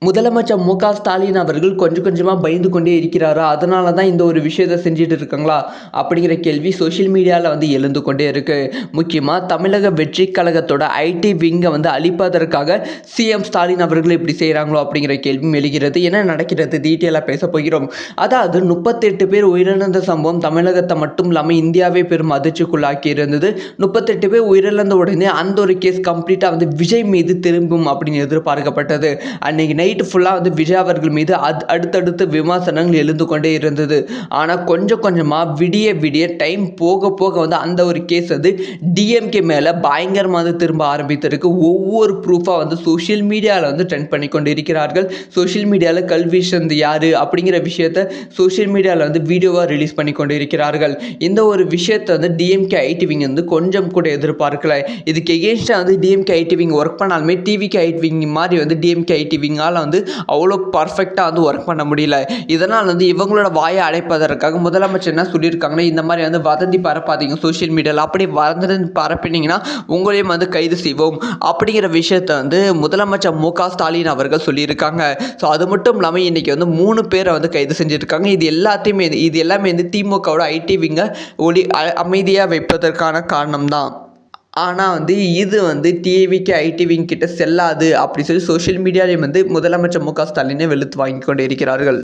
முதலமைச்சர் ஸ்டாலின் அவர்கள் கொஞ்சம் கொஞ்சமாக பயந்து கொண்டே இருக்கிறாரா, அதனால தான் இந்த ஒரு விஷயத்தை செஞ்சுட்டு இருக்காங்களா அப்படிங்கிற கேள்வி சோஷியல் மீடியாவில் எழுந்து கொண்டே இருக்கு. முக்கியமாக தமிழக வெற்றி கழகத்தோட ஐடி விங்கை அழிப்பதற்காக சிஎம் ஸ்டாலின் அவர்கள் இப்படி செய்கிறாங்களோ அப்படிங்கிற கேள்வியும் எழுகிறது. என்ன நடக்கிறது டீட்டெயிலாக பேச போகிறோம். அதாவது 38 பேர் உயிரிழந்த சம்பவம் தமிழகத்தை மட்டும் இல்லாமல் இந்தியாவே பெரும் அதிர்ச்சிக்குள்ளாக்கி இருந்தது. 38 பேர் உயிரிழந்த உடனே அந்த ஒரு கேஸ் கம்ப்ளீட்டாக விஜய் மீது திரும்பும் அப்படின்னு எதிர்பார்க்கப்பட்டது. அன்னைக்கு நைட்டு ஃபுல்லாக விஜய் அவர்கள் மீது அடுத்தடுத்து விமர்சனங்கள் எழுந்து கொண்டே இருந்தது. ஆனால் கொஞ்சம் கொஞ்சமாக விடிய விடிய டைம் போக போக அந்த ஒரு கேஸ் டிஎம்கே மேலே பயங்கரமாக திரும்ப ஆரம்பித்திருக்கு. ஒவ்வொரு ப்ரூஃபாக சோஷியல் மீடியாவில் ட்ரெண்ட் பண்ணி கொண்டு இருக்கிறார்கள். சோஷியல் மீடியாவில் கல்விஷன் யார் அப்படிங்கிற விஷயத்தை சோஷியல் மீடியாவில் வீடியோவாக ரிலீஸ் பண்ணி கொண்டு இருக்கிறார்கள். இந்த ஒரு விஷயத்தை டிஎம்கே ஐடி விங் கொஞ்சம் கூட எதிர்பார்க்கல. இதுக்கு எகென்ஸ்டாக டிஎம்கே ஐடி விங் ஒர்க் பண்ணாலுமே டிவிகே ஐடி விங் மாதிரி டிஎம்கே ஐடி விங்கால் அவ்வளோ பர்ஃபெக்டாக ஒர்க் பண்ண முடியல. இதனால் இவங்களோட வாயை அடைப்பதற்காக முதலமைச்சர் என்ன சொல்லியிருக்காங்கன்னா, இந்த மாதிரி வதந்தி பரப்பாதீங்க சோஷியல் மீடியாவில், அப்படி வதந்தி பரப்பினீங்கன்னா உங்களையும் கைது செய்வோம் அப்படிங்கிற விஷயத்தை முதலமைச்சர் ஸ்டாலின் அவர்கள் சொல்லியிருக்காங்க. ஸோ அது மட்டும் இல்லாமல் இன்றைக்கி 3 பேரை கைது செஞ்சுருக்காங்க. இது எல்லாமே திமுகவோட ஐடி விங்கை அமைதியாக வைப்பதற்கான காரணம் தான். ஆனால் இது டிவிக்கு ஐடி விங் கிட்ட செல்லாது அப்படி சொல்லி சோஷியல் மீடியாலையும் முதலமைச்சர் ஸ்டாலினை வெளுத்து வாங்கி கொண்டு இருக்கிறார்கள்.